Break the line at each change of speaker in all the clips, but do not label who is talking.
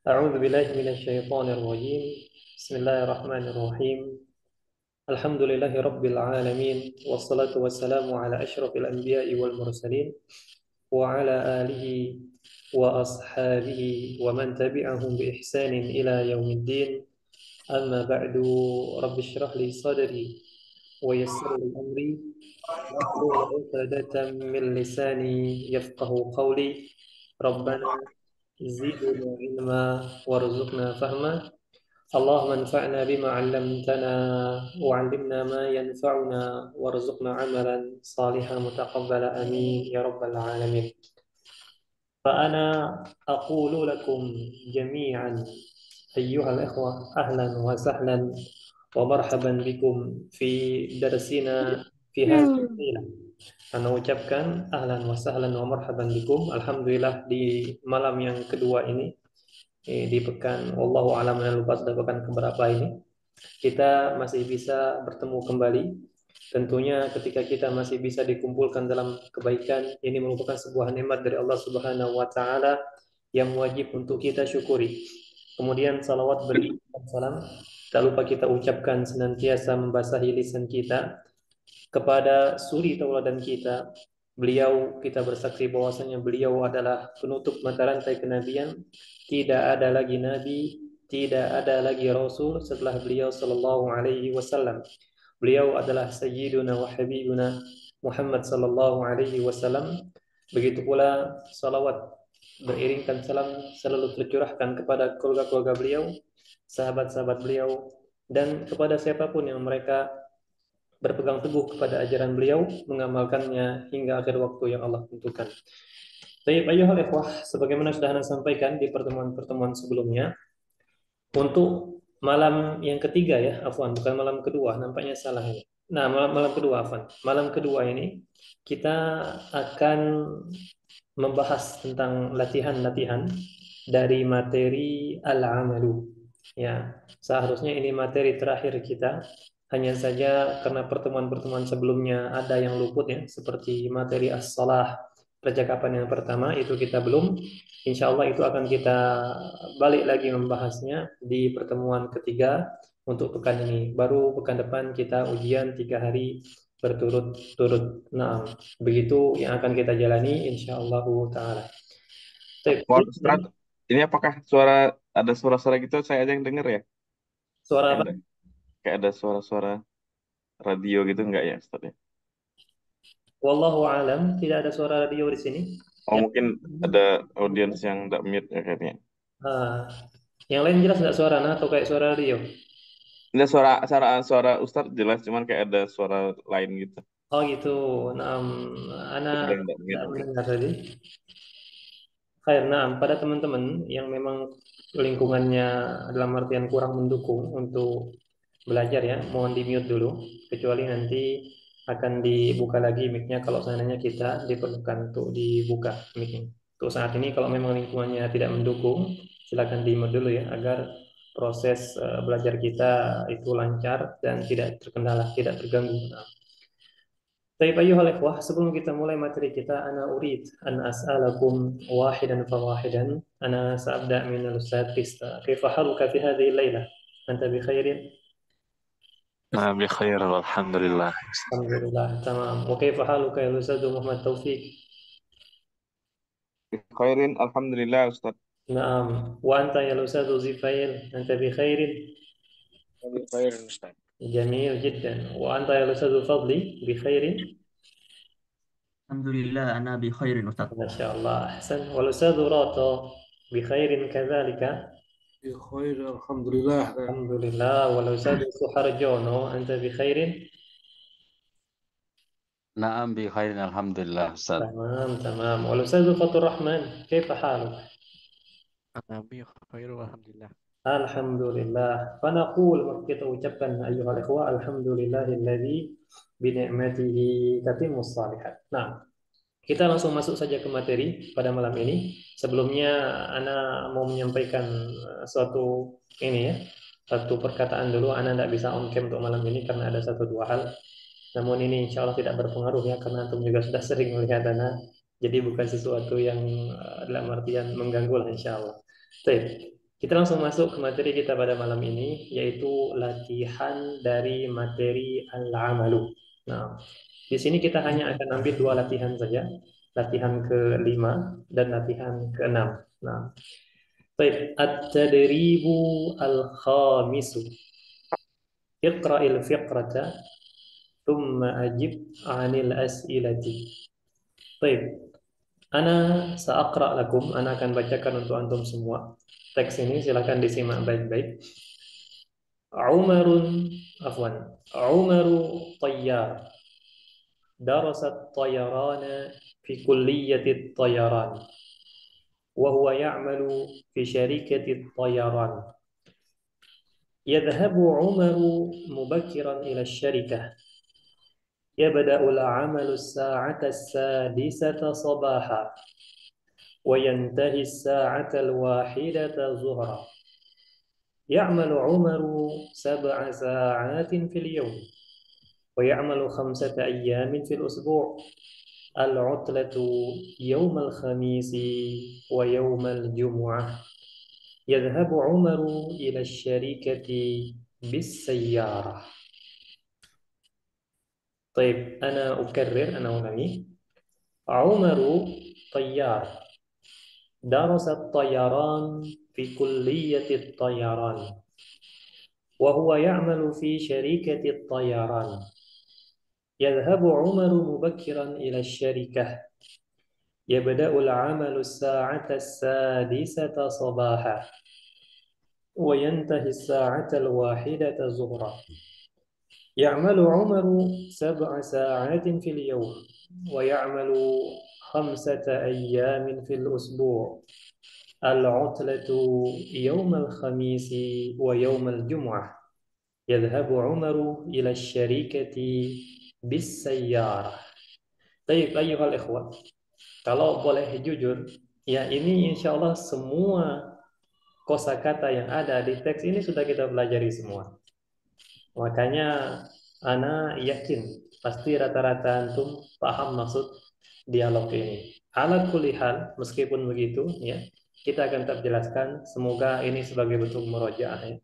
أعوذ بالله من الشيطان الرجيم. بسم الله الرحمن الرحيم. الحمد لله رب العالمين، والصلاة والسلام على أشرف الأنبياء والمرسلين وعلى آله وأصحابه ومن تبعهم بإحسان إلى يوم الدين. أما بعد، رب اشرح لي صدري ويسر لي أمري واحلل عقدة من لساني يفقه قولي. ربنا زدنا علما وارزقنا فهما. اللهم انفعنا بما علمتنا وعلمنا ما ينفعنا وارزقنا عملا صالحا متقبلا آمين يا رب العالمين. فأنا أقول لكم جميعا أيها الإخوة أهلا وسهلا ومرحبا بكم في درسنا في هذه الليلة. Anda ucapkan ahlan wa sahlan wa marhaban bikum. Alhamdulillah di malam yang kedua ini, di pekan wallahu alam, lupa sudah pekan keberapa ini, kita masih bisa bertemu kembali. Tentunya ketika kita masih bisa dikumpulkan dalam kebaikan, ini merupakan sebuah nikmat dari Allah Subhanahu wa taala yang wajib untuk kita syukuri. Kemudian salawat berikan salam tak lupa kita ucapkan senantiasa membasahi lisan kita kepada suri tauladan kita. Beliau, kita bersaksi bahwasanya beliau adalah penutup mata rantai kenabian. Tidak ada lagi nabi, tidak ada lagi rasul setelah beliau sallallahu alaihi wasallam. Beliau adalah sayyiduna wa habibuna Muhammad sallallahu alaihi wasallam. Begitu pula salawat beriringkan salam selalu tercurahkan kepada keluarga-keluarga beliau, sahabat-sahabat beliau, dan kepada siapapun yang mereka berpegang teguh kepada ajaran beliau, mengamalkannya hingga akhir waktu yang Allah tentukan. Baik, ayuhal ikhwah, sebagaimana sudah Anda sampaikan di pertemuan-pertemuan sebelumnya, untuk malam yang ketiga ya, afwan, bukan malam kedua, nampaknya salah ini. Nah, malam kedua, afwan. Malam kedua ini kita akan membahas tentang latihan-latihan dari materi al-amalu. Ya, seharusnya ini materi terakhir kita. Hanya saja karena pertemuan-pertemuan sebelumnya ada yang luput ya, seperti materi as-salah, percakapan yang pertama itu kita belum. Insya Allah itu akan kita balik lagi membahasnya di pertemuan ketiga untuk pekan ini. Baru pekan depan kita ujian 3 hari berturut-turut. Nah, begitu yang akan kita jalani insya Allah taala. Baik,
Mohon Ustaz, ini apakah ada suara-suara gitu saya aja yang denger ya?
suara
Kayak
apa?
ada, kayak ada suara-suara radio gitu enggak ya Ustaz ya?
Wallahu alam, tidak ada suara radio di sini.
Oh
Yang,
mungkin ada audiens yang enggak mute ya kayaknya.
ah, yang lain jelas nggak suara nah atau kayak suara radio?
Ini suara Ustaz jelas cuman kayak ada suara lain gitu.
Oh gitu. Nah, anak
Ada yang enggak mute
tidak
mungkin.
mendengar tadi. Khair, nah, pada teman-teman yang memang lingkungannya dalam artian kurang mendukung untuk belajar ya, mohon di mute dulu, kecuali nanti akan dibuka lagi mic-nya kalau seandainya kita diperlukan untuk dibuka mic-nya. Untuk saat ini kalau memang lingkungannya tidak mendukung, silakan di mute dulu ya, agar proses belajar kita itu lancar dan tidak terkendala, tidak terganggu. Nah, طيب أيها الإخوة, sebelum kita mulai materi kita, أنا أريد أن أسألكم واحدا فواحدا. أنا سأبدأ من الأستاذ كريستا. كيف حالك في هذه الليلة؟ أنت بخير؟
نعم بخير والحمد لله.
الحمد لله تمام. وكيف حالك يا أستاذ محمد توفيق؟
Khairin alhamdulillah Ustaz.
نعم. وأنت يا أستاذ زفير أنت بخير؟
بخير المستعان.
جميل جدا. وأنت يا أستاذ فضلي بخير؟
الحمد لله أنا بخير أستاذ.
ما شاء الله أحسن. والأستاذ راطة بخير كذلك؟
بخير الحمد لله.
الحمد لله. والأستاذ سحرجونو أنت بخير؟
نعم بخير الحمد لله أستاذ.
تمام تمام. والأستاذ فضل الرحمن كيف حالك؟
أنا بخير والحمد لله.
Alhamdulillah. Fanaqul, kita ucapkan ayyuhal ikhwah, alhamdulillahilladzi binikmatihi tatimmus shalihat. Nah, kita langsung masuk saja ke materi pada malam ini. Sebelumnya Ana mau menyampaikan suatu ini ya, satu perkataan dulu. Ana tidak bisa on cam untuk malam ini karena ada satu dua hal. Namun ini insya Allah tidak berpengaruh ya, karena antum juga sudah sering melihat Ana Jadi bukan sesuatu yang dalam artian mengganggu lah insya Allah. Baik, kita langsung masuk ke materi kita pada malam ini, yaitu latihan dari materi al-amalu. Nah, di sini kita hanya akan ambil dua latihan saja, latihan ke-5 dan latihan ke-6. Nah, baik, at-tadribu al-khamisu. Iqra'il fiqrata, thumma ajib 'anil as'ilati. Baik, ana sa'aqra lakum, ana akan bacakan untuk antum semua. Teks ini silakan disimak baik-baik. Umarun, afwan. Umaru tayyar. Darasat tayyarana fi kulliyatit tayyaran. Wa huwa ya'malu fi syarikatit tayyaran. Yadhhabu Umaru mubakkiran ila syarikah. يبدأ العمل الساعة السادسة صباحا وينتهي الساعة 1 ظهرا. يعمل عمر 7 ساعات في اليوم ويعمل 5 أيام في الأسبوع. العطلة يوم الخميس ويوم الجمعة. يذهب عمر إلى الشركة بالسيارة. طيب أنا أكرر، أنا أغني. عمر طيار، درس الطيران في كلية الطيران، وهو يعمل في شركة الطيران. يذهب عمر مبكرا إلى الشركة. يبدأ العمل الساعة 6 صباحا وينتهي الساعة 1 ظهرا. يعمل عمر 7 ساعات في اليوم ويعمل 5 أيام في الأسبوع. العطلة يوم الخميس ويوم الجمعة. يذهب عمر إلى الشركة بالسيارة. طيب أيها الإخوة, kalau boleh jujur, ya ini insya Allah semua kosakata yang ada di teks ini sudah kita pelajari semua. Makanya ana yakin pasti rata-rata antum paham maksud dialog ini. Ala kulli hal, meskipun begitu ya, kita akan tetap jelaskan, semoga ini sebagai bentuk murojaah ya.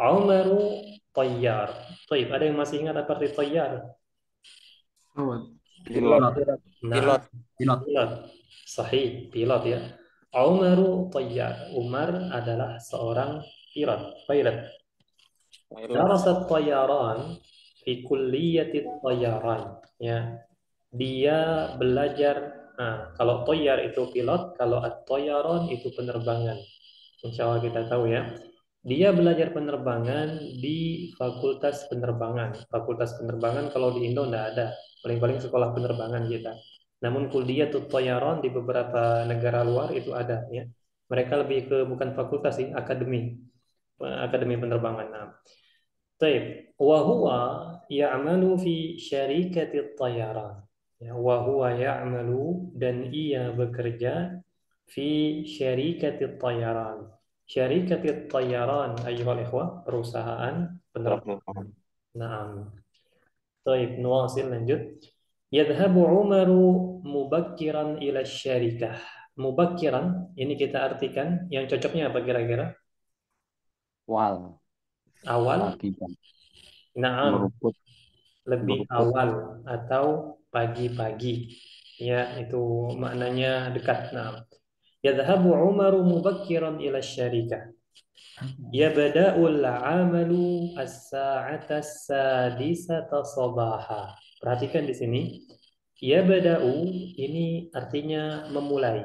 Umaru tayyar. Tayyib, ada yang masih ingat apa arti tayyar?
Awan.
Pilot.
Nah,
Pilot.
pilot. Sahih, pilot ya. Umaru tayyar. Umar adalah seorang pilot. Darasat tayyaran fi kulliyatit tayyaran. Ya. Dia belajar, nah, kalau tayyar itu pilot, kalau at-tayyaran itu penerbangan. Insya Allah kita tahu ya. Dia belajar penerbangan di Fakultas Penerbangan. Fakultas Penerbangan kalau di Indo nggak ada. Paling-paling sekolah penerbangan kita. Namun kuliatul tayyaran di beberapa negara luar itu ada ya. Mereka lebih ke bukan fakultas sih, akademi penerbangan. Nah, baik, wa huwa ya'malu fi syarikatit tayyaran. Ya, wa huwa ya'malu, dan ia bekerja fi syarikatit tayyaran. Syarikatit tayyaran ayyuhal ikhwah, perusahaan penerbangan. Naam. Baik, nuwasil lanjut. Yadhhabu Umaru mubakkiran ila syarikah. Mubakkiran ini kita artikan yang cocoknya apa kira-kira?
Wal.
Awal.
Pagi kan.
Naam.
Meruput.
Lebih awal atau pagi-pagi. Ya, itu maknanya dekat. Nah, yadhhabu Umaru mubakkiran ila syarikah. Yabda'ul 'amalu as-sa'ata as-sadisata sabaha. Perhatikan di sini. Yabda'u ini artinya memulai.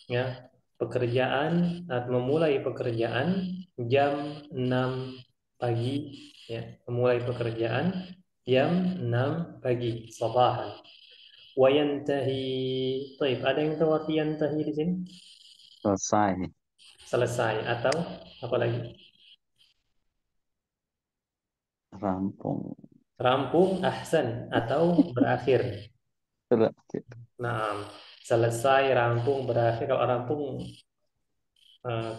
Ya, pekerjaan, memulai pekerjaan jam 6 pagi, ya, memulai pekerjaan jam 6 pagi, sabahan. Wa yantahi. Baik, ada yang tahu arti yantahi di sini?
Selesai.
Selesai atau apa lagi?
Rampung.
Rampung, ahsan, atau berakhir.
Terakhir.
Nah, selesai, rampung, berakhir. Kalau rampung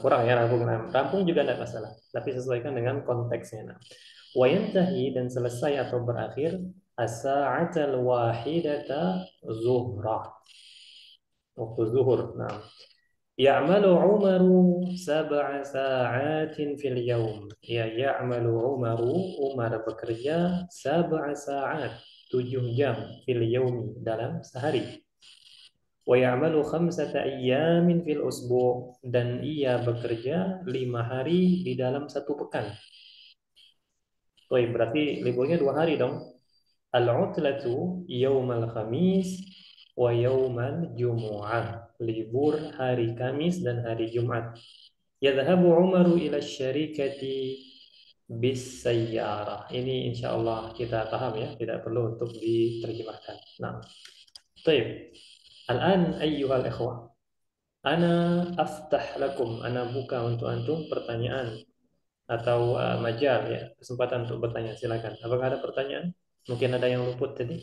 kurang ya, rampung juga tidak masalah, tapi sesuaikan dengan konteksnya. Nah, wa yantahi, dan selesai atau berakhir as-sa'atal wahidata zuhra. waktu zuhur. Nah, ya'malu Umaru sab'a sa'atin fil yaum. Ya, ya'malu Umaru, Umar bekerja sab'a sa'at, 7 jam fil yaumi, dalam sehari. Wa ya'malu khamsata ayyamin fil usbu', dan ia bekerja 5 hari di dalam 1 pekan. Berarti liburnya 2 hari dong. Al-utlatu yaumal khamis wa yaumal jumu'ah. Libur hari Kamis dan hari Jumat. Yadhhabu Umaru ila syarikati bis sayyarah. Ini insyaallah kita paham ya, tidak perlu untuk diterjemahkan. Nah, baik. Al-an ayyuhal ikhwah. Ana aftah lakum, ana buka untuk antum pertanyaan atau majal ya, kesempatan untuk bertanya. Silakan. Apakah ada pertanyaan? Mungkin ada yang luput tadi.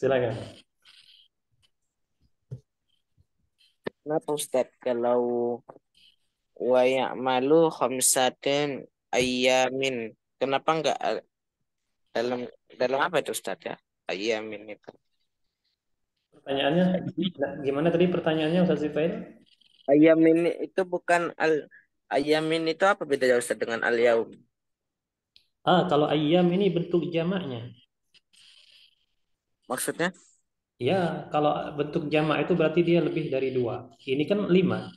Silakan.
Kenapa Ustaz kalau wa ya'malu khamsatin ayyamin? Kenapa enggak dalam dalam apa itu Ustaz ya? Ayyamin itu.
Pertanyaannya, gimana tadi pertanyaannya Ustaz Zifail?
Ayyamin itu bukan ayyamin itu apa bedanya Ustaz dengan al-yaum?
Kalau ayyam ini bentuk jamaknya.
Maksudnya?
Ya, kalau bentuk jamak itu berarti dia lebih dari 2. Ini kan 5.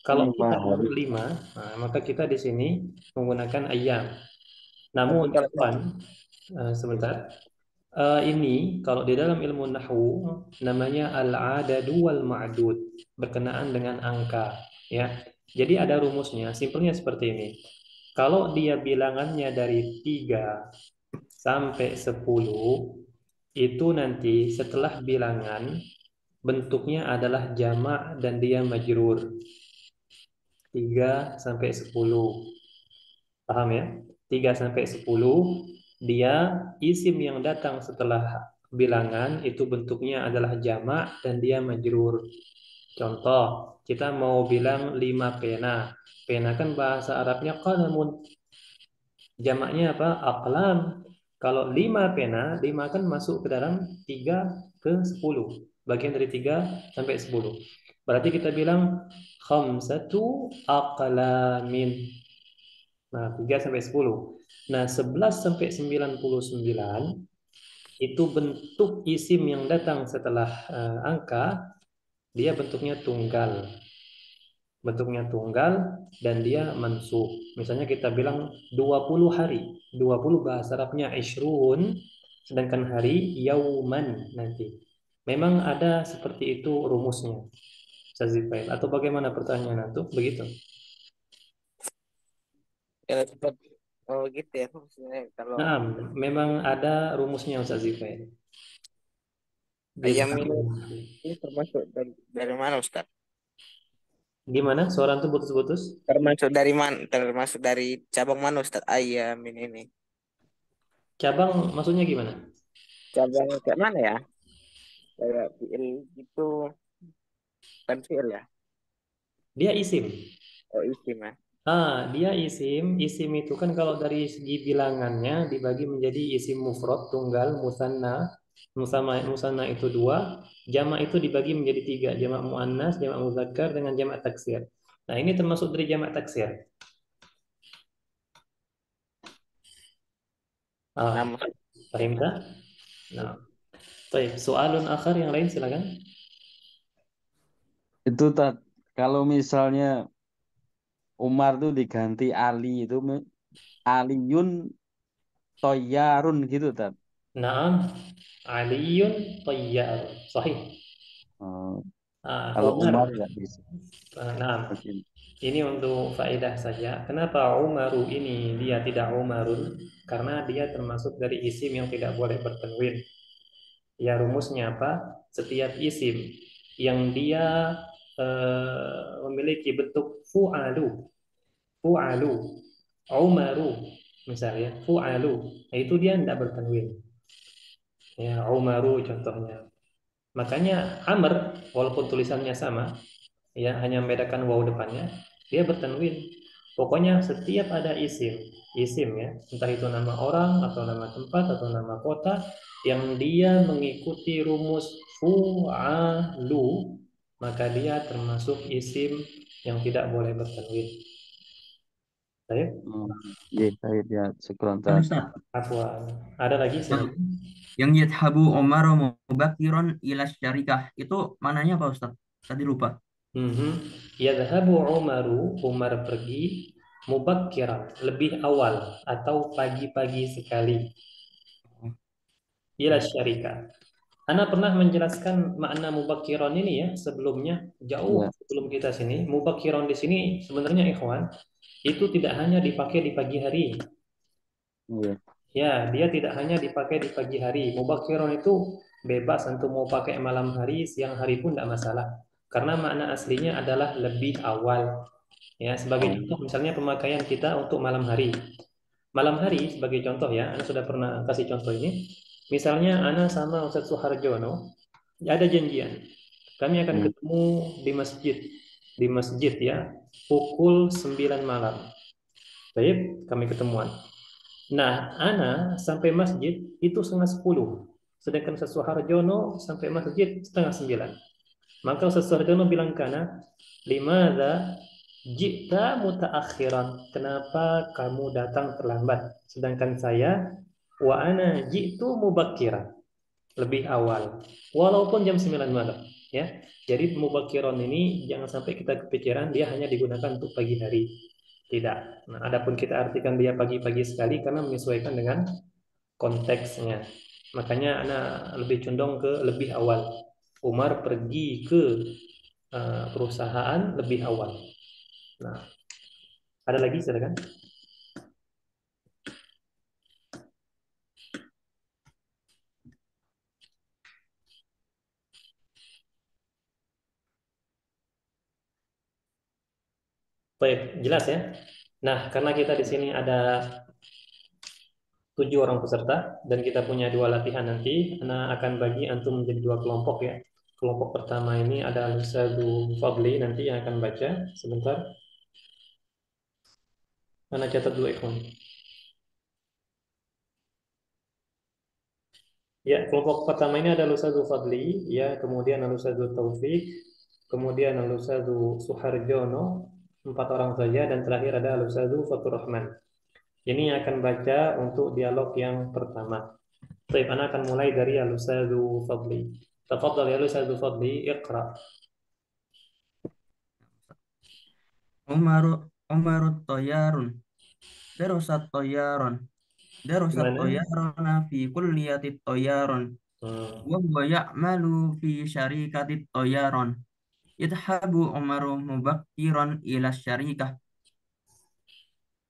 Kalau
5
kita
hari.
5, maka kita di sini menggunakan ayyam. Namun,
Tapi kalau
sebentar. Ini kalau di dalam ilmu nahwu namanya al-adadu wal ma'dud, berkenaan dengan angka, ya. Jadi ada rumusnya, simpelnya seperti ini. Kalau dia bilangannya dari 3 sampai 10, itu nanti setelah bilangan bentuknya adalah jamak dan dia majrur. 3 sampai 10. Paham ya? 3 sampai 10 dia isim yang datang setelah bilangan itu bentuknya adalah jamak dan dia majrur. Contoh, kita mau bilang 5 pena. Pena kan bahasa Arabnya qalamun. Jamaknya apa? Aqlam. Kalau 5 pena, 5 kan masuk ke dalam 3 ke 10. Bagian dari 3 sampai 10. Berarti kita bilang khamsatu aqlamin. Nah, 3 sampai 10. Nah, 11 sampai 99 itu bentuk isim yang datang setelah angka, dia bentuknya tunggal. Bentuknya tunggal dan dia mansub. Misalnya kita bilang 20 hari. 20 bahasa Arabnya ishrun, sedangkan hari yauman nanti. Memang ada seperti itu rumusnya. Sazifail. Atau bagaimana pertanyaan itu? Begitu.
ya, oh gitu ya maksudnya kalau
Nah, memang ada rumusnya Ustaz Zifail.
ayyamin ini termasuk dari mana Ustaz?
Gimana? Suara itu putus-putus?
Termasuk dari cabang mana Ustaz ayyamin ini?
Cabang maksudnya gimana?
Cabang kayak mana ya? Kayak fi'il gitu, kan fi'il ya?
Dia isim.
Oh isim ya.
Dia isim. Isim itu kan kalau dari segi bilangannya dibagi menjadi isim mufrad, tunggal, musanna. Musanna itu 2, jamak itu dibagi menjadi 3, jamak muannas, jamak muzakkar dengan jamak taksir. Nah, ini termasuk dari jamak taksir.
Nama
Paham tak? Nah, baik. Soalun akhar yang lain silakan.
Itu kalau misalnya Umar tuh diganti Ali itu Aliyun Toyarun gitu Tat.
Naam, Aliyun Tayyar. Sahih.
Kalau
Umar.
Umar nggak bisa.
Naam.
Mungkin.
Ini untuk faedah saja. Kenapa Umaru ini dia tidak Umarun? Karena dia termasuk dari isim yang tidak boleh bertanwin. Ya, rumusnya apa? Setiap isim yang dia memiliki bentuk fu'alu, Umaru, misalnya fu'alu, itu dia tidak bertanwin. Ya, Umaru contohnya. Makanya Amr, walaupun tulisannya sama, ya hanya membedakan waw depannya, dia bertanwin. Pokoknya setiap ada isim ya, entah itu nama orang atau nama tempat atau nama kota yang dia mengikuti rumus fu'alu, maka dia termasuk isim yang tidak boleh bertanwin. Baik,
Iya, baik ya. Syukran,
Kan
Ustaz.
Ustaz,
afwan. Ada lagi
yang
silakan.
yang yadhabu Umar mubakiron ila syarikah itu mananya apa Ustaz? Tadi lupa.
Yadhabu Umaru, Umar pergi, mubakkiran, lebih awal atau pagi-pagi sekali, ila syarika. Ana pernah menjelaskan makna mubakkiran ini ya sebelumnya, jauh
Iya,
sebelum kita sini. Mubakkiran di sini sebenarnya ikhwan, itu tidak hanya dipakai di pagi hari.
iya.
Ya, dia tidak hanya dipakai di pagi hari. Mubakkiran itu bebas untuk mau pakai malam hari, siang hari pun tidak masalah. Karena makna aslinya adalah lebih awal. Ya, sebagai
Oh,
contoh misalnya pemakaian kita untuk malam hari. Malam hari sebagai contoh ya, Ana sudah pernah kasih contoh ini. Misalnya Ana sama Ustaz Suharjono, ya ada janjian. Kami akan
hmm.
ketemu di masjid. Di masjid ya, pukul 9 malam. Baik, kami ketemuan. Nah, Ana sampai masjid itu setengah 10. Sedangkan Ustaz Suharjono sampai masjid setengah 9. Maka Ustaz Suharjono bilang ke Ana, "Limadza jita mutaakhiran? Kenapa kamu datang terlambat? Sedangkan saya wa ana jitu mubakkiran, lebih awal. Walaupun jam 9 malam, ya. Jadi mubakkiran ini jangan sampai kita kepikiran dia hanya digunakan untuk pagi hari. Tidak. Nah, adapun kita artikan dia pagi-pagi sekali karena menyesuaikan dengan konteksnya. Makanya ana lebih condong ke lebih awal. Umar pergi ke perusahaan lebih awal. Nah, ada lagi silakan. Baik, jelas ya. Nah, karena kita di sini ada 7 orang peserta dan kita punya 2 latihan nanti, Ana akan bagi antum menjadi 2 kelompok ya. Kelompok pertama ini ada Ustazu Fadli nanti yang akan baca sebentar. Ana catat dulu ikhwan. Ya, kelompok pertama ini ada Ustazu Fadli, ya, kemudian ada Ustazu Taufik, kemudian ada Ustazu Suharjono, 4 orang saja, dan terakhir ada Ustazu Fatur Rahman. Ini akan baca untuk dialog yang pertama. Baik, أنا akan mulai dari Al-Ustadz Fadli. تفضل يا أستاذ فضلي اقرأ.
Umaru Umarut Toyarun Darusat Toyaron Darusat
Gimana?
Toyarona fi kulliyatit Toyaron wa huwa ya'malu fi syarikatit Toyaron yadhabu Umaru mubakkiran ila syarikah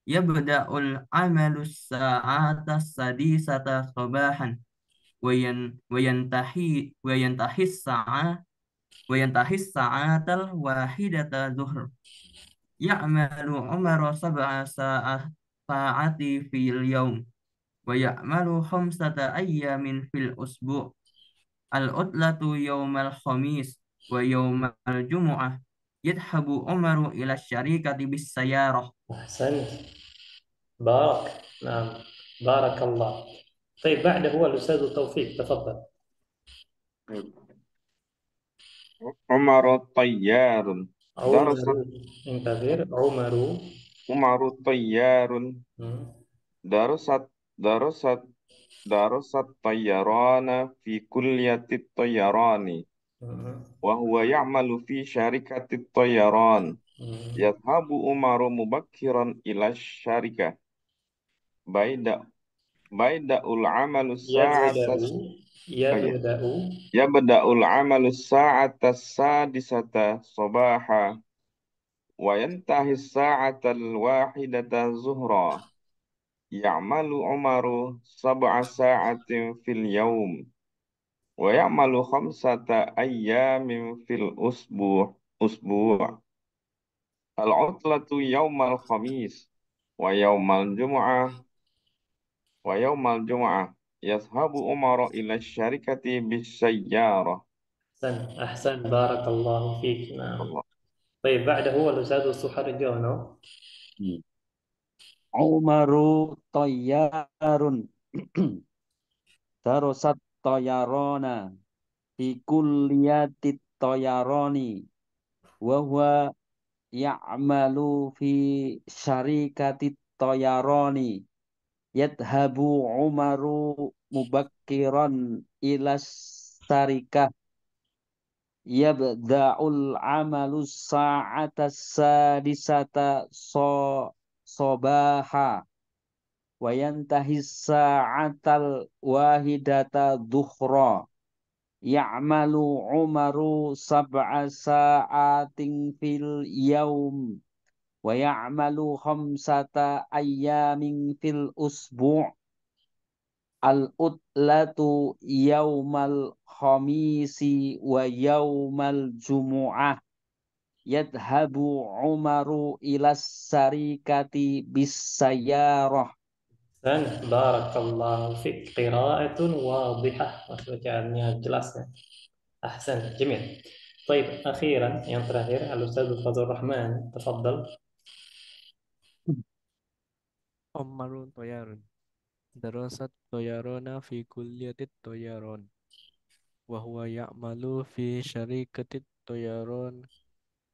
yabda'ul amalu sa'ata sadisata sabahan wayantahi sa'atal wahidata zuhr ya'malu Umaru sab'a sa'ati fil yawm wa ya'malu khamsata ayyamin fil usbu' al-utlatu yawmal khamis wa yawmal jumu'ah yadhabu Umaru ila syarikati bis sayarah.
أحسنت. بارك. نعم. بارك الله. طيب بعده هو الأستاذ توفيق تفضل.
عمر طيار درس
عمر. انتظر. عمر.
عمر طيار درست درست درست طيران في كلية الطيران وهو يعمل في شركة الطيران يذهب عمر مبكرا إلى الشركة بيدأ العمل الساعة
يبدأ.
يبدأ العمل الساعة السادسة صباحا وينتهي الساعة الواحدة ظهرا يعمل عمر 7 ساعات في اليوم ويعمل 5 أيام في الأسبوع العطلة يوم الخميس ويوم الجمعة يذهب عمر إلى الشركة بالسيارة.
أحسن بارك الله فيك. نعم. طيب بعده هو الأستاذ سحرجانو.
Umaru Toyarun Darusat Toyarona fi kulliyatit toyaroni wa huwa ya'malu fi syarikatit toyaroni yadhabu Umaru mubakkiran ilas sarikah yabda'ul amalu sa'ata sadisata sobaha wa yantahi sa'atal wahidata duhra ya'malu Umaru sab'a sa'atin fil yaum wa ya'malu khamsata ayyamin fil usbu' al-utlatu yaumal khamisi wa yaumal jumu'ah yadhabu Umaru ilas sarikati bis sayyarah.
Barakallahu fiik. Qira'atun wadihah. Bacaannya jelas ya. Ahsan, jamil. Baik, akhiran yang terakhir Al-Ustaz Fadhur Rahman, tafadhal.
Umarun toyarun. Darasat toyarona fi kulliyatit toyaron. Wa huwa ya'malu fi syarikatit toyaron.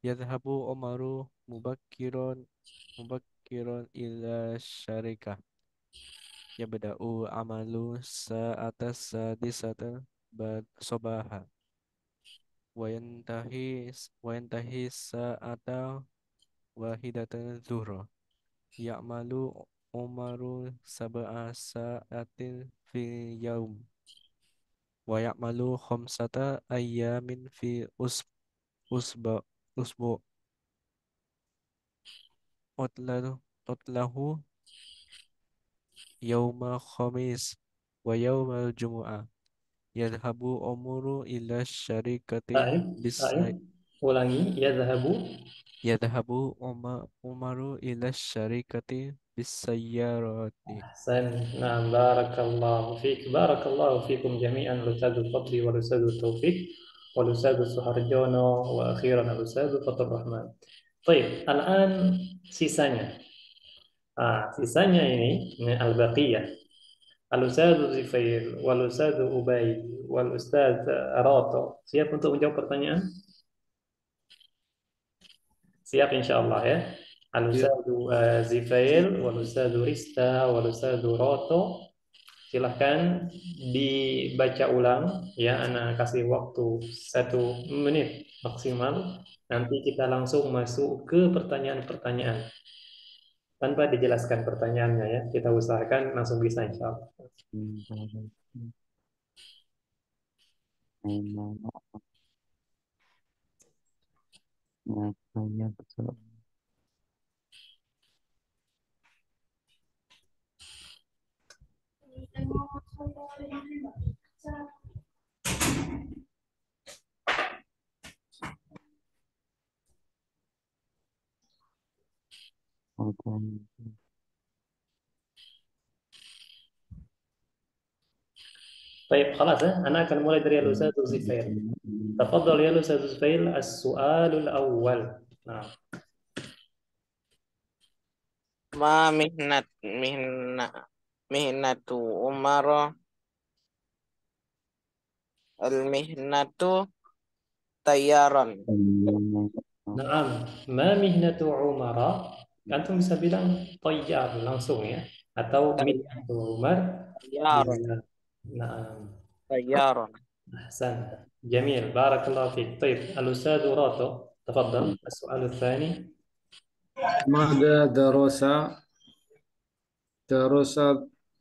Yadhabu Umaru mubakkiron ila syarikah. Yabda'u amalu sa'atas sadisata sobaha. Wa yantahi sa'ata wahidatan zuhra. Ya'malu Umaru sab'a sa'atin fi yaum. Wa ya'malu khamsata ayyamin fi usbu. Utlahu yauma khamis wa yaumal jumu'ah. Yadhabu Umaru ila syarikati
Baik. Ulangi,
Yadhabu Umaru ila syarikati bisayyarati.
Ahsan. Nah, barakallahu fiik. Barakallahu fiikum jami'an Al-Ustaz Fadli wal Ustaz Taufik wal Ustaz Suharjono wa akhiran Al-Ustaz Fadhur Rahman. Baik, al-an sisanya. Sisanya ini al-baqiyah. Al-Ustaz Zifair wal Ustaz Ubay wal Ustaz Rato. Siap untuk menjawab pertanyaan? Siap insyaallah ya. Al-Ustaz Zifair wal Ustaz Rista wal Ustaz Rato. Silahkan dibaca ulang ya. Ana kasih waktu 1 menit maksimal. Nanti kita langsung masuk ke pertanyaan-pertanyaan tanpa dijelaskan pertanyaannya ya. Kita usahakan langsung bisa insyaallah. Baik, خلاص أنا akan mulai dari Al-Ustaz Zufair. تفضل يا أستاذ زفير السؤال الأول. نعم.
Ma mihnatu Umar al-mihnatu tayyaran.
نعم. ما مهنة عمر؟ Antum bisa bilang tayyar langsung ya, atau mihnatu Umar.
Tayyaran.
نعم.
Tayyaran.
أحسن. جميل، بارك الله فيك. طيب الأستاذ راتو تفضل السؤال الثاني.
ماذا درس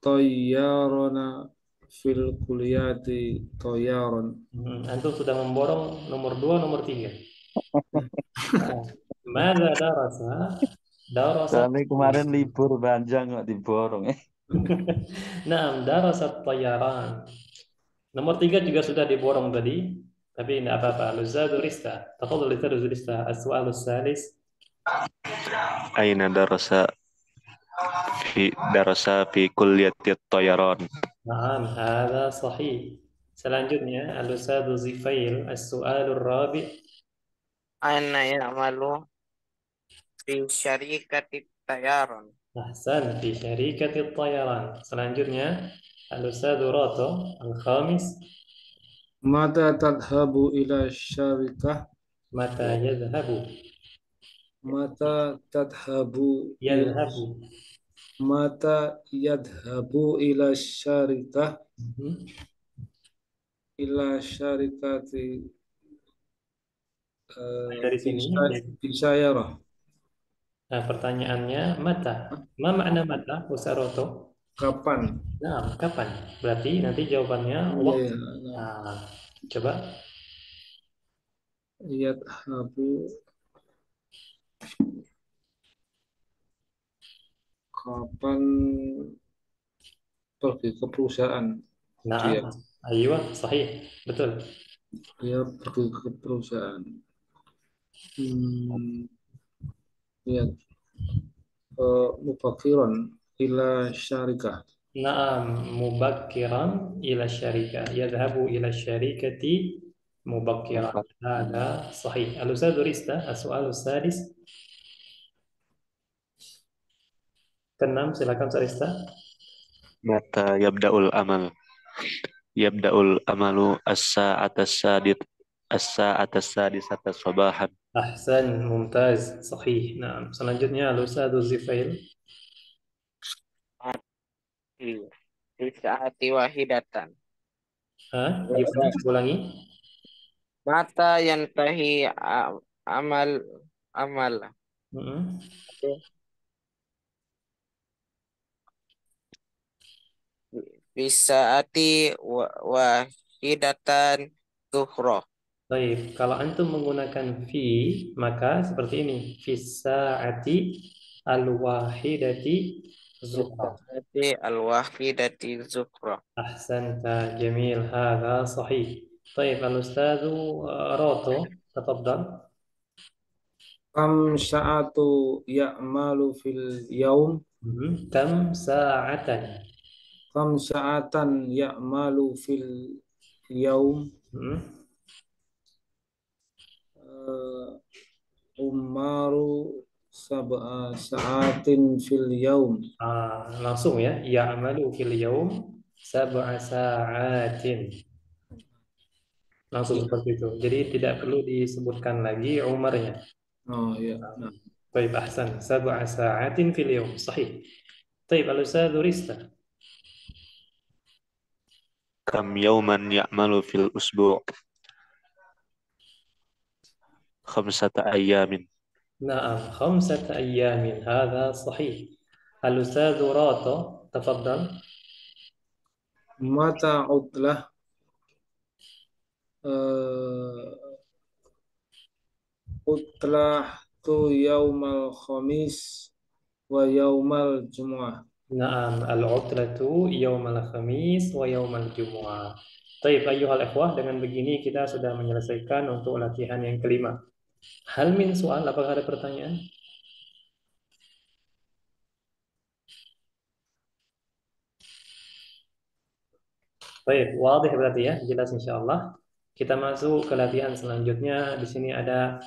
طيارنا في الكليات طيارا.
Antum sudah memborong nomor 2, nomor 3. Mada darasa
Soalnya kemarin libur panjang kok diborong.
Nah, darasat tayaran. Nomor 3 juga sudah diborong tadi, tapi tidak apa-apa. Al-Ustadz Rista. Tafadhal Ustadz Rista. As-su'al as-salis.
Aina darasa fi kulliyatit toyaron.
Naam, hadha sahih. Selanjutnya Al-Ustadz Zifail. As-su'al ar-rabi'.
Aina ya'malu fi syarikati tayyaran.
Ahsan, fi syarikati tayaran. Selanjutnya Al-Ustadz Rato. Al-khamis.
Mata tadhabu ila syarikah.
Mata yadhabu.
Mata tadhabu ila
Yadhabu.
Mata yadhabu ila syarikah. Ila syarikati
Dari sini.
Bisyayarah.
Nah, pertanyaannya mata. Ma makna mata, Usaroto?
Kapan?
Nah, kapan? Berarti nanti jawabannya
Oh,
waktu.
iya, iya.
Nah, coba.
Yadhabu kapan pergi ke perusahaan dia.
Nah, aywa, sahih. Betul.
Dia pergi ke perusahaan. Ya, mufakiran ila syarikah.
Naam, mubakkiran ila syarika. Yadhabu ila syarikati mubakkiran. Hada sahih. Al-Ustadz Rista, as-soal sadis. Keenam, silakan Ustadz Rista.
Mata yabda'ul amal. Yabda'ul amalu as-sa'ata sadisata sabahan.
Ahsan, mumtaz, sahih. Nah, selanjutnya Al-Ustadz Zifail.
Fi saati wahidatan.
Gimana? Ulangi.
Mata yantahi amal amal. Fi saati wahidatan tuhroh.
Baik, kalau antum menggunakan fi, maka seperti ini. Fi sa'ati al-wahidati zuhra.
Fi al-wahidati zuhroh.
Ahsanta, jamil, hadha sahih. Baik, al-ustadzu Roto, tafadhal.
Kam sa'atu ya'malu fil yaum.
Kam sa'atan.
Kam sa'atan ya'malu fil yaum. Umaru sab'a sa'atin fil yaum.
Langsung ya. Ya'malu fil yaum sab'a sa'atin. Langsung seperti itu. Jadi tidak perlu disebutkan lagi umarnya.
Oh iya.
Baik, ahsan. Sab'a sa'atin fil yaum. Sahih. Baik, al-ustadz Rista.
Kam yawman ya'malu fil usbu' khamsata ayyamin.
نعم 5 أيام هذا صحيح الأستاذ راتو تفضل
Mata udlah utlah tu yaumal khamis wa yaumal jumu'ah.
نعم العطلة يوم الخميس ويوم الجمعة طيب أيها الإخوة, dengan begini kita sudah menyelesaikan untuk latihan yang kelima. Hal min soal, apakah ada pertanyaan? Baik, wadih berarti ya, jelas insyaallah. Kita masuk ke latihan selanjutnya. Di sini ada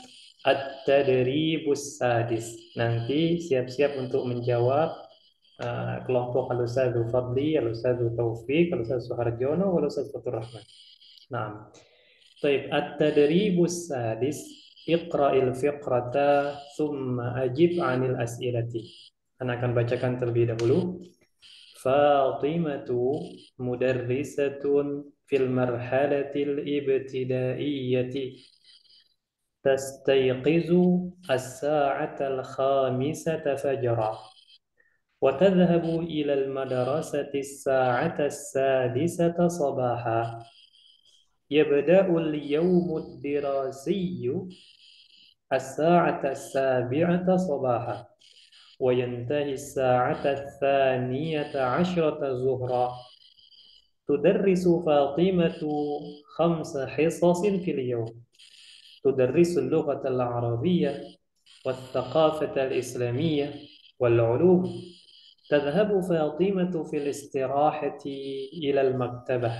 at-tadribus sadis. Nanti siap-siap untuk menjawab kelompok Al-Ustadz Fadli, Al-Ustadz Taufik, Al-Ustadz Suharjono, Al-Ustadz Fatur Rahman. Nah, baik, at-tadribus sadis. Iqra'il fiqrata thumma ajib 'anil as'ilati. Saya akan bacakan terlebih dahulu. فاطمة مدرسة في المرحلة الابتدائية تستيقظ الساعة 5 فجرا وتذهب إلى المدرسة الساعة 6 صباحا يبدأ اليوم الدراسي الساعة 7 صباحا وينتهي الساعة 12 ظهرا تدرس فاطمة 5 حصص في اليوم تدرس اللغة العربية والثقافة الإسلامية والعلوم تذهب فاطمة في الاستراحة إلى المكتبة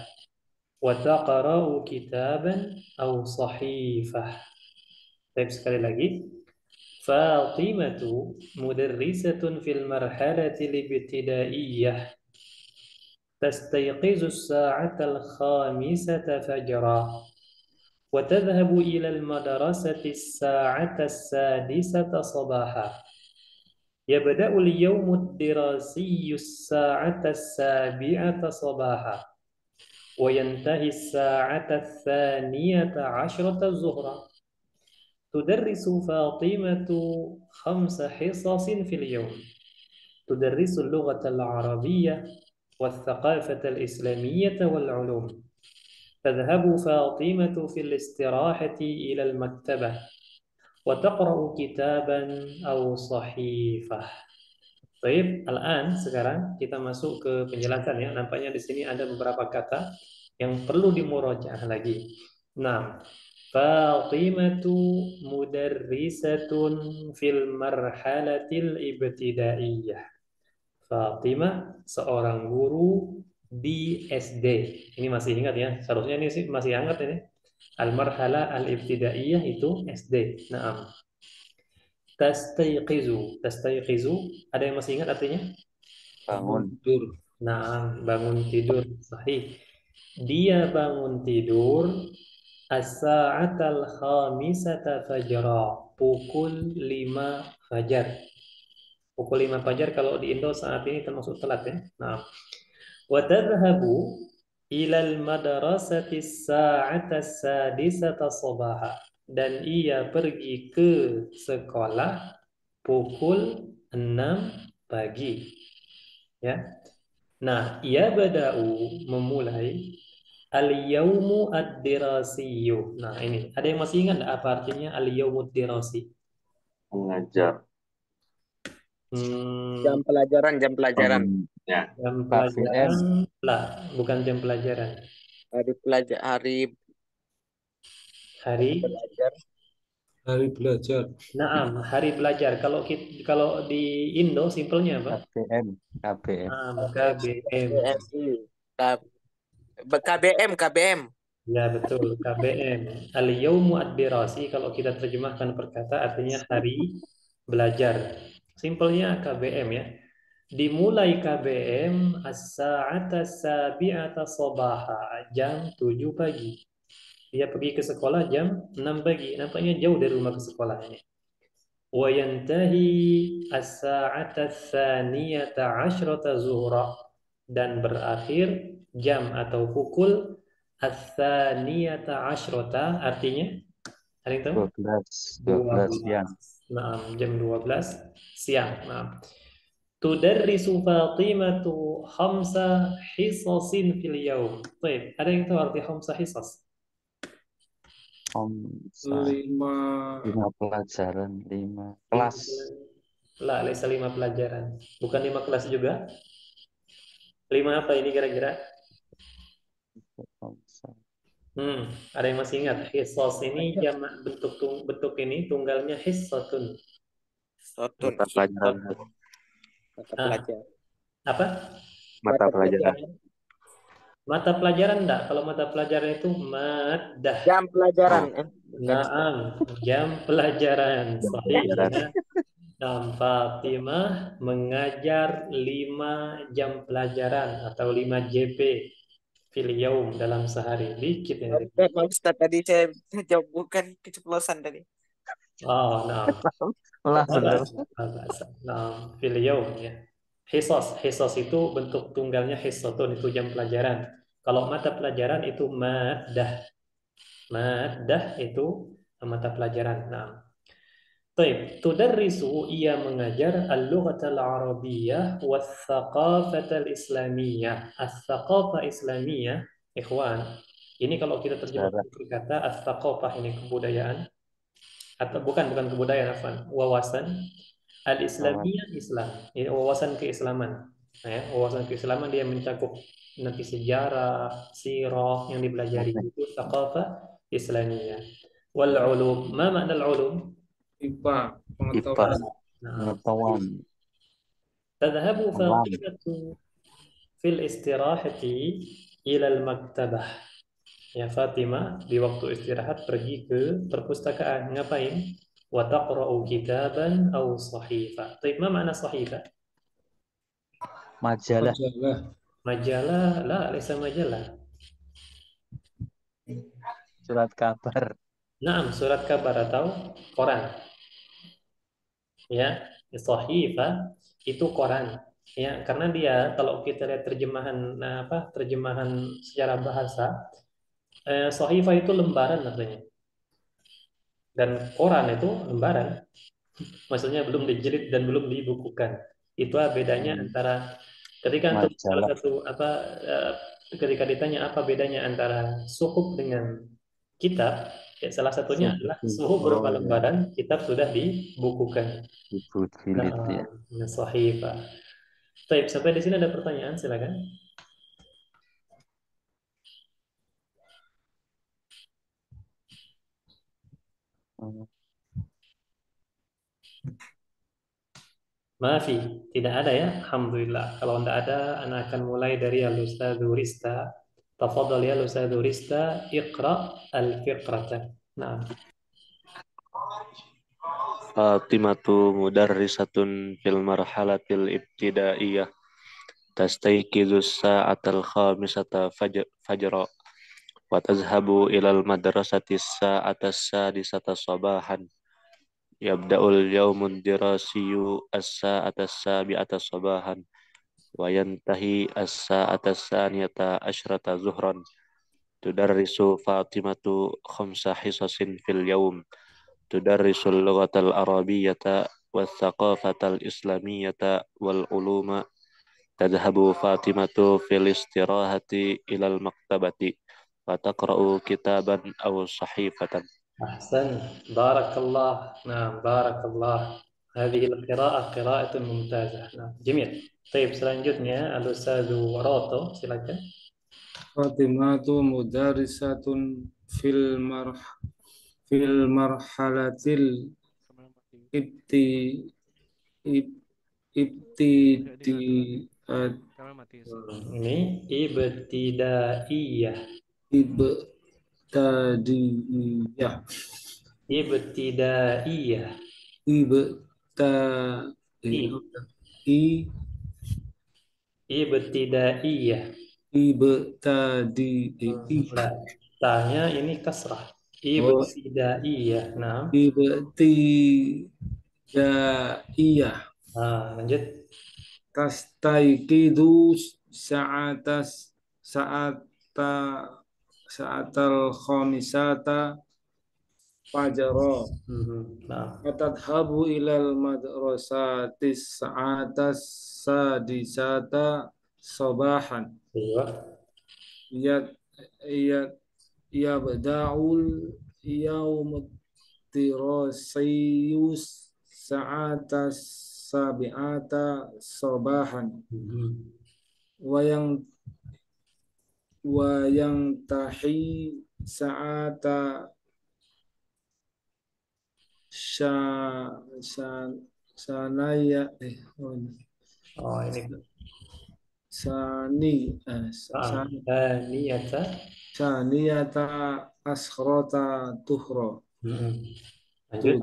وتقرأ كتابا أو صحيفة. طيب sekali lagi. فاطمة مدرسة في المرحلة الابتدائية تستيقظ الساعة الخامسة فجرا وتذهب إلى المدرسة الساعة السادسة صباحا يبدأ اليوم الدراسي الساعة السابعة صباحا وينتهي الساعة الثانية عشرة ظهرا تدرس فاطمة 5 حصص في اليوم تدرس اللغة العربية والثقافة الإسلامية والعلوم تذهب فاطمة في الاستراحة إلى المكتبة وتقرأ كتابا أو صحيفة. Baik, sekarang kita masuk ke penjelasan ya. Nampaknya di sini ada beberapa kata yang perlu dimurojaah lagi. Nah, Fatimatu mudarrisatun fil marhalatil ibtidaiyah. Fatimah seorang guru di SD. Ini masih ingat ya. Seharusnya ini sih masih hangat ini. Al-marhala al-ibtidaiyah itu SD. Naam. Tastayqizu. Ada yang masih ingat artinya?
Bangun.
Tidur.
Nah, bangun tidur. Sahih. Dia bangun tidur as-sa'atal khamisata fajra. Pukul 5 fajar. Pukul 5 fajar kalau di Indo saat ini termasuk telat ya. Nah, wa tadhhabu ilal madrasati as-sa'ata as-sadisata sabaha. Dan ia pergi ke sekolah pukul 6 pagi. Ya. Nah, ia bada'u memulai al-yawmu ad-dirasiyyu. Nah, ini ada yang masih ingat apa artinya al-yawmu ad-dirasi?
Mengajar.
Jam pelajaran.
Ya.
Jam
KBM.
pelajaran lah, bukan jam pelajaran.
Hari
Hari
belajar.
Hari belajar.
Naam, hari belajar. Kalau di Indo simpelnya apa?
KBM.
KBM.
KBM.
Ya betul, KBM. Al-yawmu ad-dirasi kalau kita terjemahkan per kata artinya hari belajar. Simpelnya KBM ya. Dimulai KBM as-sa'ata sabi'ata sabaha, jam 7 pagi. Dia pergi ke sekolah jam 6 pagi. Nampaknya jauh dari rumah ke sekolah ini. Wa yantahi as-sa'ata tsaniyata 'asyrata zuhra, dan berakhir jam atau pukul as-tsaniyata 'asyrata, artinya ada yang tahu?
12 siang.
Nah, jam 12 siang. Nah, tudarrisu Fatimatu 5 hisasin fil yaum. Baik, ada yang tahu arti 5 hisas?
5
pelajaran, 5 kelas.
Lah, laisa 5 pelajaran. Bukan 5 kelas juga. 5 apa ini kira-kira? Ada yang masih ingat? Hisas ini jamak bentuk ini tunggalnya hissatun.
Mata pelajaran.
Apa?
Mata pelajaran.
Mata pelajaran enggak? Kalau mata pelajaran itu maddah.
Jam pelajaran.
Naam, jam pelajaran. Sahih ya. Dan Fatimah mengajar 5 jam pelajaran atau 5 JP fil yaum dalam sehari. Dikit ini.
Ustaz, tadi saya jawab bukan keceplosan tadi.
Oh, nah. Nah, fil yaum ya. Hisas itu bentuk tunggalnya hissatun, itu jam pelajaran. Kalau mata pelajaran itu maddah. Maddah itu mata pelajaran. Nah. Baik, tudarrisu, ia mengajar al-lughatal arabiyyah was-thaqafatal islamiyah. As-thaqafah islamiyah, ikhwan. Ini kalau kita terjemahkan kata as-thaqafah ini kebudayaan atau bukan kebudayaan, afwan, wawasan al-islamiyah, Islam. Ini wawasan keislaman. Nah, ya, wawasan keislaman dia mencakup nanti sejarah, sirah yang dipelajari, itu thaqafah islamiyah. Wal ulum, ma makna al-ulum?
IPA, pengetahuan.
Tadhhabu Fatimatu fil istirahati ila al-maktabah. Ya, Fatimah di waktu istirahat pergi ke perpustakaan. Ngapain? Wa taqra'u kitaban aw sahifah. Baik, ma makna sahifah?
Majalah.
Majalah, lah, lesa majalah.
Surat kabar.
Naam, surat kabar atau koran. Ya, Shahifah itu koran. Ya, karena dia kalau kita lihat terjemahan terjemahan secara bahasa, Shahifah itu lembaran artinya. Dan koran itu lembaran. Maksudnya belum dijilid dan belum dibukukan. Itu bedanya antara ketika antum salah
Majalah.
satu ketika ditanya apa bedanya antara suhuf dengan kitab, ya salah satunya adalah suhuf berupa
Oh ya,
lembaran, kitab sudah dibukukan.
ibu jilid ya.
Nah, Shahifah. Baik, sampai di sini ada pertanyaan, silakan. Maafi, tidak ada ya? Alhamdulillah. Kalau tidak ada, anak akan mulai dari Al-Ustadzu Rista. Tafadhal ya Al-Ustadzu Rista, Iqra al-fiqrata. Nah,
Fatimatu mudarrisatun fil marhalatil ibtidaiyah tastayqizu sa'atal khamisata fajra wa tazhabu ilal madrasati sa'atas sadisata sabahan yabda'ul yawmud dirasiyu as-sa'atas sabi'ata sabahan wa yantahi as-sa'atas saniyata asyrata zuhran tudarrisu Fatimatu khamsa hisasin fil yawm tudarrisul lughatal arabiyyata wathaqafatal islamiyyata wal uluma tadhhabu Fatimatu fil istirahati ilal maktabati fataqra'u kitaban aw sahifatan.
ahsan. Barakallah. Nah, barakallah. هذه القراءة قراءة ممتازة. Nah, جميل. Baik, selanjutnya Al-Ustadzu Roto, silakan.
Fatimatu mudarisatun fil marhalatil ibti ib- ibtidi
Ini ibtidaiyah.
ibtadiyah
Ibtidaiyah.
ibta
I.
i
Ibtidaiyah.
ibtadi i
Nah, tanya ini kasrah.
oh
Ibtidaiyah. Nah,
ibtidaiyah
lanjut.
tastaiqidu sa'atas sa'ata sa'atal khamisata fajra
Nah,
fatadhabu ilal madrasatis sa'atas sadisata sabahan
iya.
yat yat yabda'ul yaumut tirasiyus sa'atas sabi'ata sabahan wayang tahi sa'ata sya sya sanaya
Oh, ini.
sani
Niyata.
saniyata ashrata tuhra
Lanjut.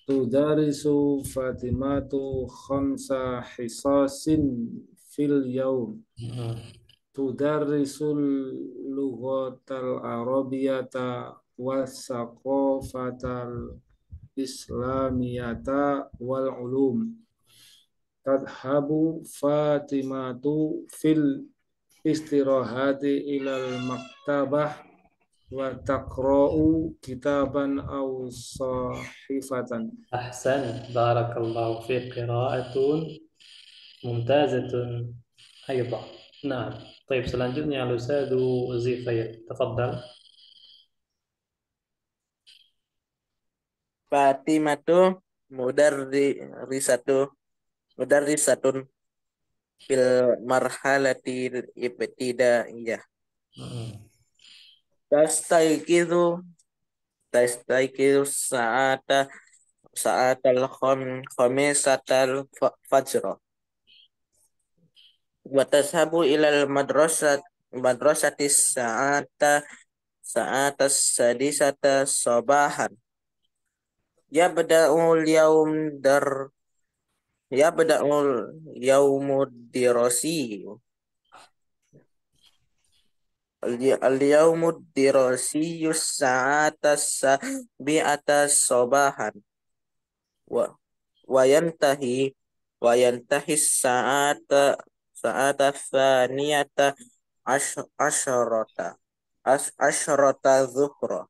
tudarisu Fatimatu khamsa hisasin fil yaum tudarrisul lughatal arabiyyata wasaqafatal islamiyata wal ulum tadhabu Fatimatu fil istirahati ilal maktabah wa taqra'u kitaban aw sahifatan.
Ahsan. Barakallahu fi qira'atun mumtazatun أيضا. Nah, طيب selanjutnya Al-Ustadzu Zifair. Tafadhal.
Fatimatu mudarrisatun fil marhalati ibtidaiyah tastaiqidu sa'ata sa'atal khamisatal fajr wa tashabu ilal madrasati sa'atas sadisata sabahan yabda'ul yaum dar yabda'ul yaumud dirasi al-yaumud dirasiyus sa'atas sabi'atas sobahan wa wayantahi wayantahi sa'ata thaniyata asyarata asyarata zuhra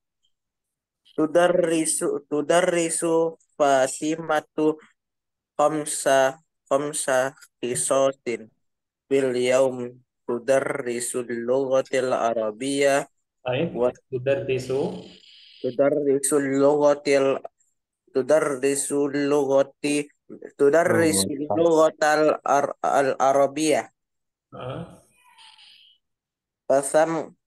tudarrisu Fatimatu khamsa khamsa qisasin bil yaum tudarrisul lughatil arabiyyah
Baik,
wa
tudarrisu.
tudarrisul lughatil tudarrisul lughati tudarrisul
Lugatan.
lughatal al arabiyyah
Ah,
wasam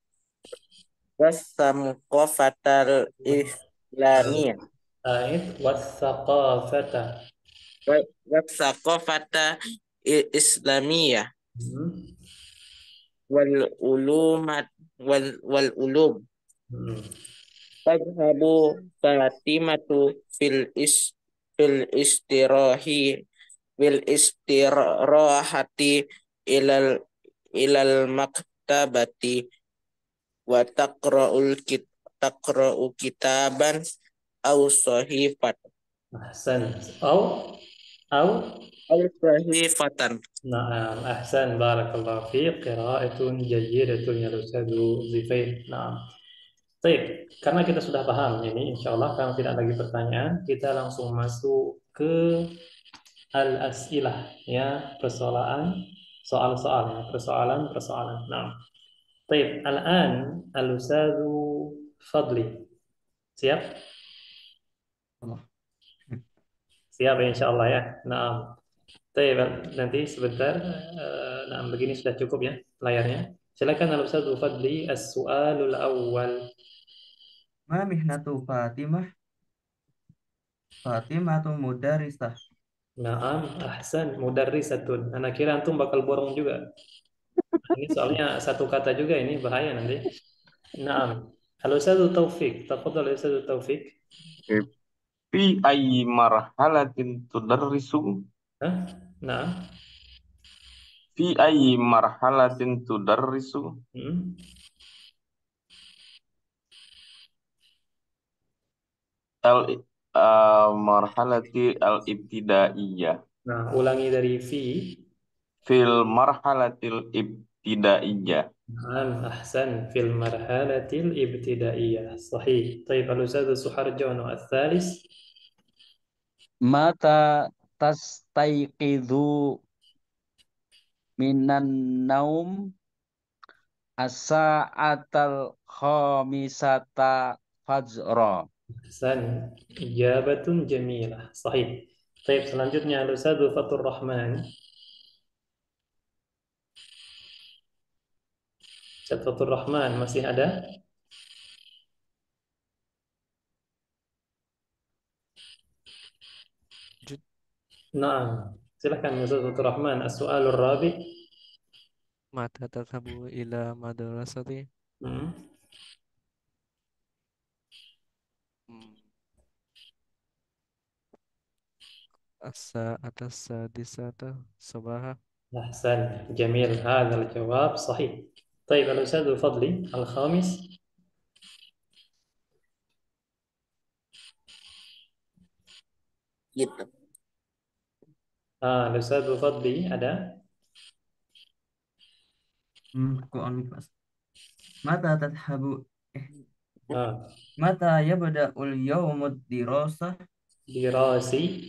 wasam qafatal islamiyah
baik, wasaqafata.
wasaqafata islamiyah
Hmm.
wal ulumat wal ulum
Hmm.
tadhhabu Fatimatu fil istirahi fil istirahati ilal ilal maktabati wa taqra'u kitaban aw sahifat
Ahsan. Au.
aw sahifatan.
Naam, ahsan. Barakallahu fiq. Qira'atun jayyidatun ya Ustaz Zifair. Naam. Baik, karena kita sudah paham ini, insya Allah kalau tidak lagi pertanyaan, kita langsung masuk ke al-as'ilah, ya, persoalan, soal-soal, ya, persoalan-persoalan. Nah, baik, al-an al-ustadzu Fadli. Siap?
Allah.
Siap ya, insya Allah ya. Nah, baik, nanti sebentar. Nah, begini sudah cukup ya layarnya. Silakan al-ustadzu Fadli, as-su'alul awwal.
Ma mihnatu Fatimah? Fatimah tu mudarisah.
Naam, ahsan, mudarrisatun. Anak kira antum bakal borong juga. Ini soalnya satu kata juga ini bahaya nanti. Naam. Al-Ustadz Taufik, tafadhal Ustadz Taufik.
Fi ayyi marhalatin tudarrisu?
Hah? Naam.
Fi ayyi marhalatin tudarrisu?
Hmm.
Al marhalati al ibtidaiyah.
Nah, ulangi dari fi.
Fil marhalatil ibtidaiyah.
Naam, ahsan, fil marhalatil ibtidaiyah. Sahih. Taib Al-Ustadz Suharjono al-Thalis.
Mata tastaiqidhu minan naum as-sa'atal khamisata fajra.
Ahsan, ijabatun jamilah. Sahih. Taib selanjutnya Al-Ustadz Fatur Rahman. Ustadz Fatur Rahman masih ada? Naam. Silakan Ustadz Fatur Rahman. As-su'alur rabi.
Mata tadhabu ila madrasati?
Hmm.
Hmm. Asa atas sadisata sabaha.
أحسن جميل هذا الجواب صحيح طيب الأستاذ فضلي الخامس
Gitu.
الأستاذ فضلي ada
Kok on Mas? Mata tadhabu
ah,
mata yabda'ul yaumud dirasah
dirasi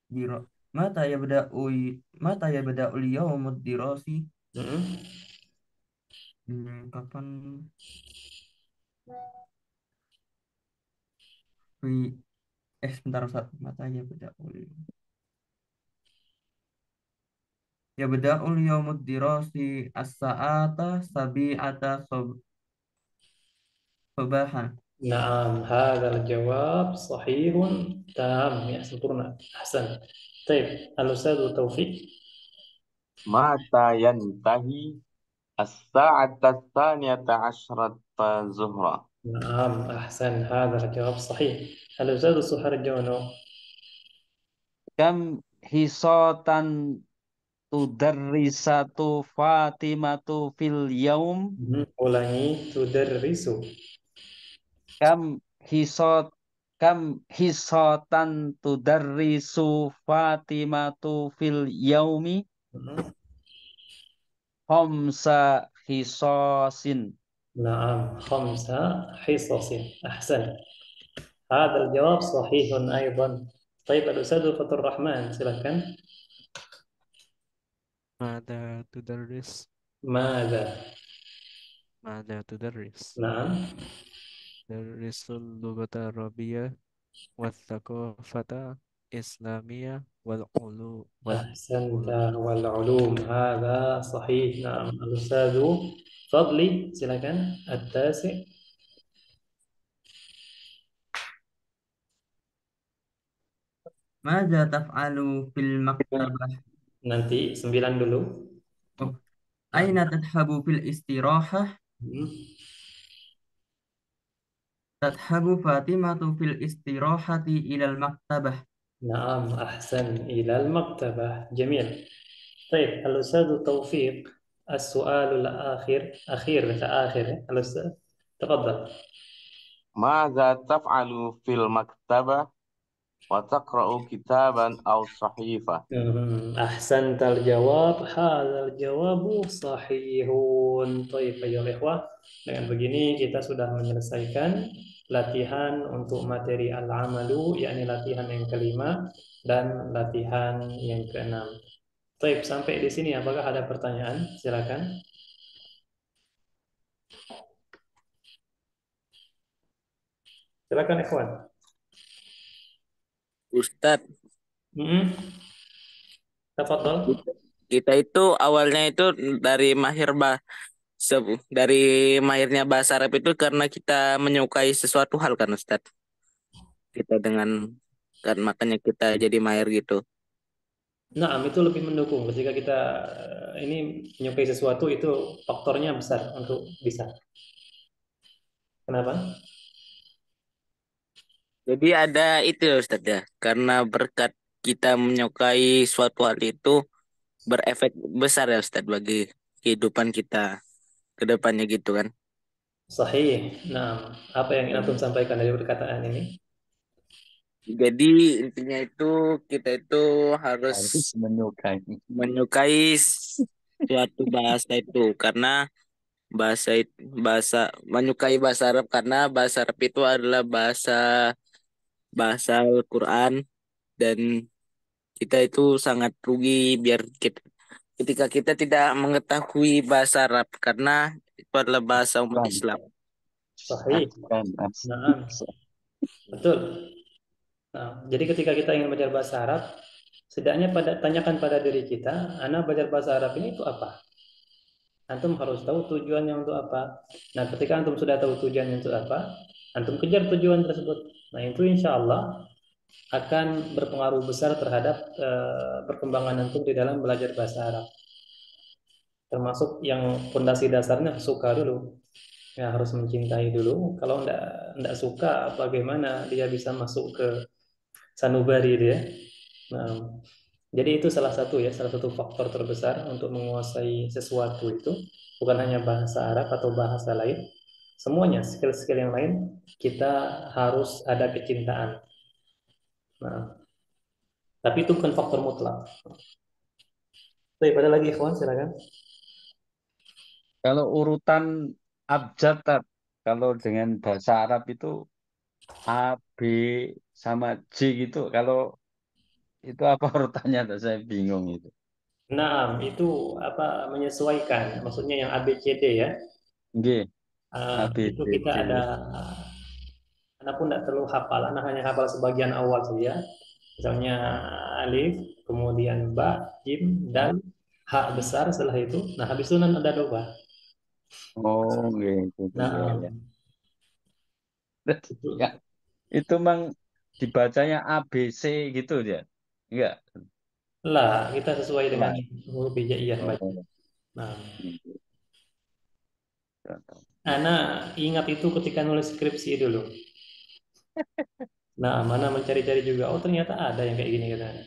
diro mata yabda'ul yaumud dirasi.
Mm-mm.
Kapan fi sebentar Ustaz. Mata yabda'ul yaumud dirasi as-sa'ata sabi'ata sobahan.
نعم هذا الجواب صحيح تمام يا سempurna أحسن طيب الأستاذ توفيق
Mata yantahi as-sa'ata tsaniyata asyrata zuhra.
نعم أحسن هذا الجواب صحيح الأستاذ سحرجونو
Kam hisatan tudarrisatu Fatimatu fil yaum
Ulangi, tudarrisu.
kam hisot kam hisotan tudarrisu Fatimatu fil yaumi
Mhm.
khamsa hisosin.
نعم 5 حصص أحسن. هذا الجواب صحيح أيضا. طيب الأستاذ فتح الرحمن silakan.
ماذا تدرس
ماذا؟
ماذا تدرس
نعم
تدرس اللغة العربية والثقافة الإسلامية
أحسنت
والعلوم
والعلوم هذا صحيح. نعم الأستاذ فضلي silakan التاسع.
ماذا تفعل في المكتبة؟
Nanti 9 dulu.
Oh,
Nah.
أين تذهب في الاستراحة؟
Hmm.
تذهب فاطمة في الاستراحة إلى المكتبة.
نعم أحسن إلى المكتبة. جميل. طيب الأستاذ توفيق السؤال الآخر أخير آخر الأستاذ تفضل.
ماذا تفعل في المكتبة وتقرأ كتابا أو صحيفة؟
أحسنت الجواب. هذا الجواب صحيح. طيب أيها الإخوة, dengan begini kita sudah menyelesaikan latihan untuk materi al-amalu, yakni latihan yang kelima dan latihan yang keenam. Baik, sampai di sini apakah ada pertanyaan? Silakan. Silakan ikhwan.
Ustadz,
Tafadhol.
kita itu awalnya itu dari dari mahirnya bahasa Arab itu karena kita menyukai sesuatu hal kan Ustadz. Kita kan makanya kita jadi mahir gitu.
Nah, itu lebih mendukung ketika kita ini menyukai sesuatu, itu faktornya besar untuk bisa. Kenapa?
Jadi ada itu ya Ustadz ya, karena berkat kita menyukai suatu hal itu berefek besar ya Ustadz bagi kehidupan kita ke depannya gitu kan.
Sahih. Nah, apa yang antum sampaikan dari perkataan ini?
Jadi intinya itu kita itu harus
Harus menyukai.
menyukai suatu bahasa itu karena bahasa menyukai bahasa Arab karena bahasa Arab itu adalah bahasa bahasa Al-Quran dan kita itu sangat rugi ketika kita tidak mengetahui bahasa Arab karena itu adalah bahasa umat Islam.
Sahih. Nah, betul. Nah, jadi ketika kita ingin belajar bahasa Arab, setidaknya tanyakan pada diri kita, ana belajar bahasa Arab ini itu apa? Antum harus tahu tujuannya untuk apa. Nah, ketika antum sudah tahu tujuannya untuk apa, antum kejar tujuan tersebut. Nah, itu insya Allah akan berpengaruh besar terhadap perkembangan antum di dalam belajar bahasa Arab. Termasuk yang fondasi dasarnya suka dulu. Ya, harus mencintai dulu. Kalau enggak suka, bagaimana dia bisa masuk ke sanubari dia. Nah, jadi itu salah satu faktor terbesar untuk menguasai sesuatu itu, bukan hanya bahasa Arab atau bahasa lain. Semuanya, skill-skill yang lain, kita harus ada kecintaan. Nah, tapi itu bukan faktor mutlak. Baik, ada lagi ikhwan, silakan.
Kalau urutan abjad, kalau dengan bahasa Arab itu A, B, sama J gitu. Kalau itu apa urutannya? Saya bingung itu.
Nah, itu apa menyesuaikan, maksudnya yang A, B, C, D ya.
Nggih, A, B,
Itu
C,
kita
D.
ada, anak pun tidak terlalu hafal, anak hanya hafal sebagian awal saja. Misalnya alif, kemudian ba, jim, dan ha besar setelah itu. Nah, habis itu nanti ada doba.
Oh, gitu. Ya,
Nah,
ya.
itu
Ya, itu mang dibacanya A, B, C gitu ya? Enggak.
lah kita sesuai dengan
Lah.
huruf hijaiyah baca.
Oh,
Nah,
gitu.
anak ingat itu ketika nulis skripsi dulu. Nah, mana mencari-cari juga. Oh, ternyata ada yang kayak gini katanya.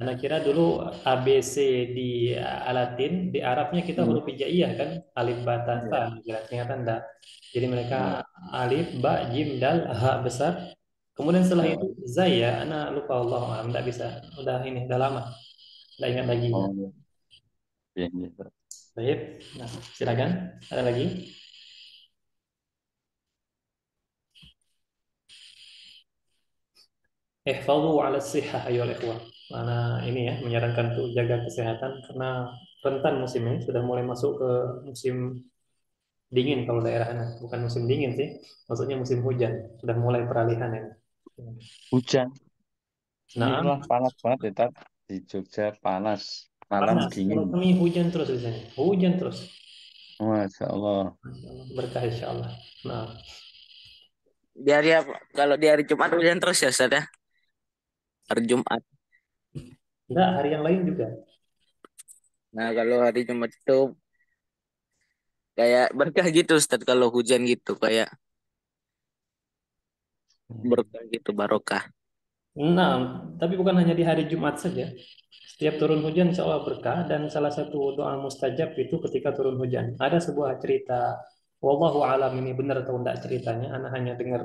Anak kira dulu ABC di Latin, di Arabnya kita huruf hijaiyah kan, alif ba ta
Iya.
tha, kira ternyata enggak. Jadi mereka
Iya.
alif ba jim dal ha besar. Kemudian setelah itu
Oh,
zai ya, anak lupa Allah, enggak bisa. Udah lama, enggak ingat lagi.
oh, iya, iya.
Baik, nah, silakan. Ada lagi? Ihfadhu ala sihah ayyuhal ikhwah. Mana ini ya menyarankan untuk jaga kesehatan karena rentan musim ini sudah mulai masuk ke musim dingin kalau daerah Anda. Bukan musim dingin sih, maksudnya musim hujan. Sudah mulai peralihan ini.
Hujan. Ini
Nah,
malah panas banget ya, Tat. Di Jogja panas. Malam
panas. Kalau
dingin.
kami hujan terus di sini. Hujan terus.
Masya Allah.
Masya Allah. Berkah insya Allah. Nah,
Di hari apa? Kalau di hari Jumat hujan terus ya Ustaz ya? Hari Jumat.
enggak hari yang lain juga.
Nah kalau hari Jumat itu kayak berkah gitu Ustaz kalau hujan gitu kayak berkah gitu barokah.
Nah, tapi bukan hanya di hari Jumat saja. Setiap turun hujan insya Allah berkah dan salah satu doa mustajab itu ketika turun hujan. Ada sebuah cerita, wallahu alam ini benar atau enggak ceritanya, anak hanya dengar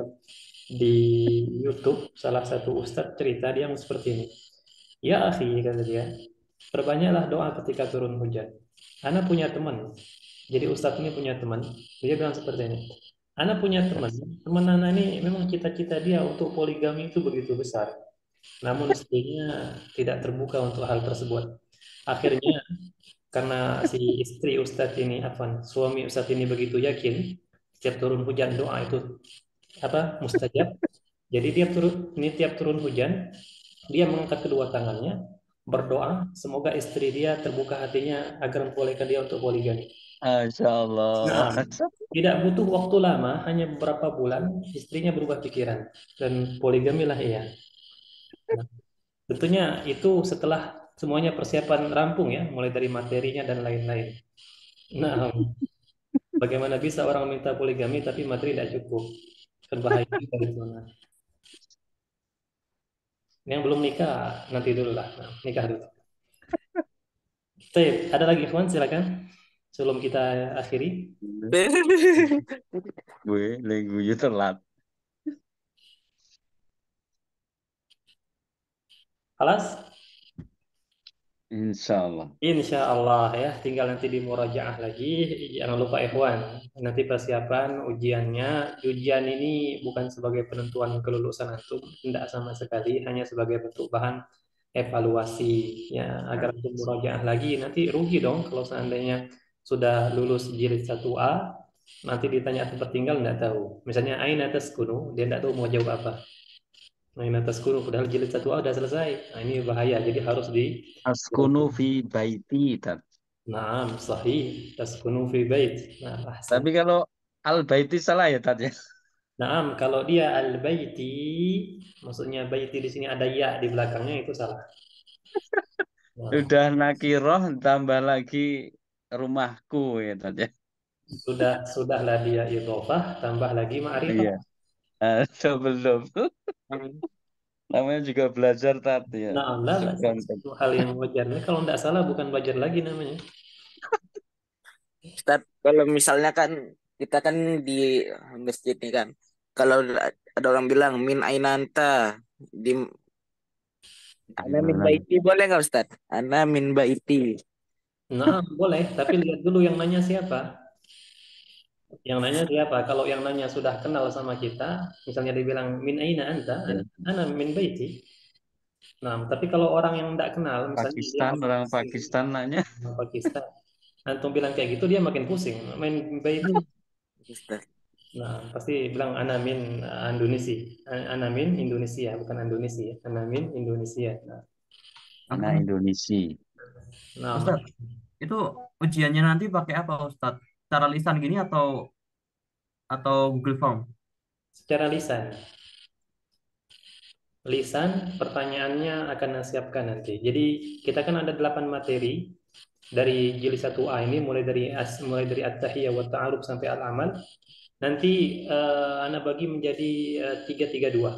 di YouTube salah satu ustadz cerita dia seperti ini. Ya akhi, kata dia, perbanyaklah doa ketika turun hujan. Anak punya teman, jadi ustadz ini punya teman, dia bilang seperti ini. Anak punya teman, teman anak ini memang cita-cita dia untuk poligami itu begitu besar. Namun istrinya tidak terbuka untuk hal tersebut. Akhirnya karena si istri Ustadz ini, suami Ustadz ini begitu yakin, setiap turun hujan doa itu mustajab. Jadi tiap turun hujan, dia mengangkat kedua tangannya, berdoa, semoga istri dia terbuka hatinya agar membolehkan dia untuk poligami.
Masya Allah.
Nah, tidak butuh waktu lama, hanya beberapa bulan, istrinya berubah pikiran dan poligami lah ia. Nah, tentunya itu setelah semuanya persiapan rampung ya, mulai dari materinya dan lain-lain. Nah, bagaimana bisa orang minta poligami tapi materi tidak cukup? Kan bahaya juga itu. Nah, yang belum nikah nanti dulu lah, nah, nikah dulu. Baik, ada lagi ikhwan silakan sebelum kita akhiri.
Gue lagi telat.
Alas?
Insya Allah.
Insya Allah ya, tinggal nanti di murajaah lagi. Jangan lupa ikhwan, nanti persiapan ujiannya. Ujian ini bukan sebagai penentuan kelulusan antum, tidak sama sekali, hanya sebagai bentuk bahan evaluasi ya agar antum murajaah lagi. Nanti rugi dong kalau seandainya sudah lulus jilid 1A, nanti ditanya tempat tinggal tidak tahu. Misalnya aina taskunu, dia tidak tahu mau jawab apa. Aina taskunu, padahal jilid 1A sudah selesai. Nah, ini bahaya, jadi harus di
Askunu fi baiti, Tat.
Naam, sahih. Taskunu fi bait. Nah, ahsan.
Tapi kalau al baiti salah ya, Tat ya.
Naam, kalau dia al-baiti, maksudnya baiti di sini ada ya di belakangnya itu salah. Nah,
Udah nakiroh tambah lagi rumahku ya, Tat ya.
sudahlah dia idhofah, tambah lagi ma'rifah.
Iya. Double double. Namanya juga belajar, Tat ya.
Nah, lah,
Syukran, Tat.
itu hal yang wajar. Ini kalau tidak salah bukan wajar lagi namanya.
Ustaz, kalau misalnya kan kita kan di masjid nih kan. Kalau ada orang bilang min ainanta di ana min
Gimana?
baiti boleh nggak Ustaz? Ana min baiti.
Nah, boleh, tapi lihat dulu yang nanya siapa. Yang nanya siapa? Kalau yang nanya sudah kenal sama kita, misalnya dibilang min aina anta,
Ya.
ana min baiti. Nah, tapi kalau orang yang tidak kenal, misalnya dia
Pakistan,
makin
orang
pusing,
Pakistan nanya.
orang Pakistan, antum bilang kayak gitu dia makin pusing, main baiti.
Ustaz.
Nah, pasti bilang ana min Indonesia, ana min Indonesia, bukan Indonesia, ana min Indonesia. Nah,
Anak Indonesia.
nah,
Ustaz, itu ujiannya nanti pakai apa Ustaz? Cara lisan gini atau Google Form?
secara lisan, pertanyaannya akan siapkan nanti. Jadi kita kan ada 8 materi dari jilid 1A ini mulai dari at-tahiyya wa ta'aruf sampai al-amal. Nanti anak bagi menjadi 3-3-2.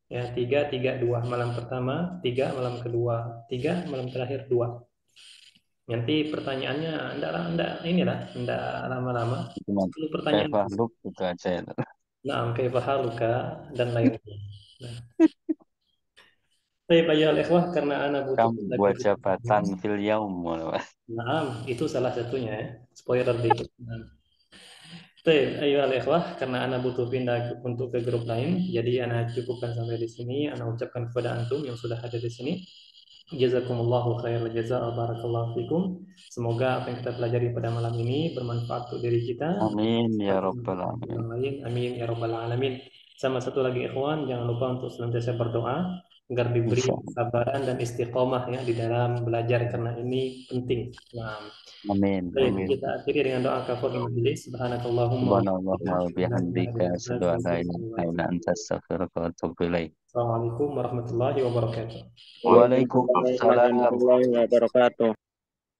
Ya, 3, 3, 2. Malam pertama, 3, malam kedua, 3, malam terakhir 2. Nanti pertanyaannya enggak lama-lama.
Cuma
10 pertanyaan.
kayak makhluk itu aja ya.
Nah, kaifa haluka dan lainnya. Nah, baik ayyuhal ikhwah, karena ana butuh
Kamu
lagi.
buat jabatan fil yaum.
Nah, itu salah satunya ya. Spoiler dikit. Nah. Baik, ayyuhal ikhwah, karena ana butuh pindah untuk ke grup lain, jadi ana cukupkan sampai di sini. Ana ucapkan kepada antum yang sudah ada di sini, jazakumullahu khairal jazaa, barakallahu fikum. Semoga apa yang kita pelajari pada malam ini bermanfaat untuk diri kita,
Amin ya
bagi
rabbal alamin.
orang lain. Amin ya rabbal alamin. Sama satu lagi ikhwan, jangan lupa untuk senantiasa berdoa agar diberi
Insyaallah.
kesabaran dan istiqomah ya di dalam belajar, karena ini penting. Nah,
Amin.
baik,
Amin.
kita akhiri dengan doa kafaratul majelis. Subhanakallahumma wa
Subhanallah wa bihamdika
bihamdika,
asyhadu an la ilaha illa anta astaghfiruka wa atubu ilaik.
Assalamualaikum warahmatullahi wabarakatuh.
Waalaikumsalam.
Warahmatullahi wabarakatuh.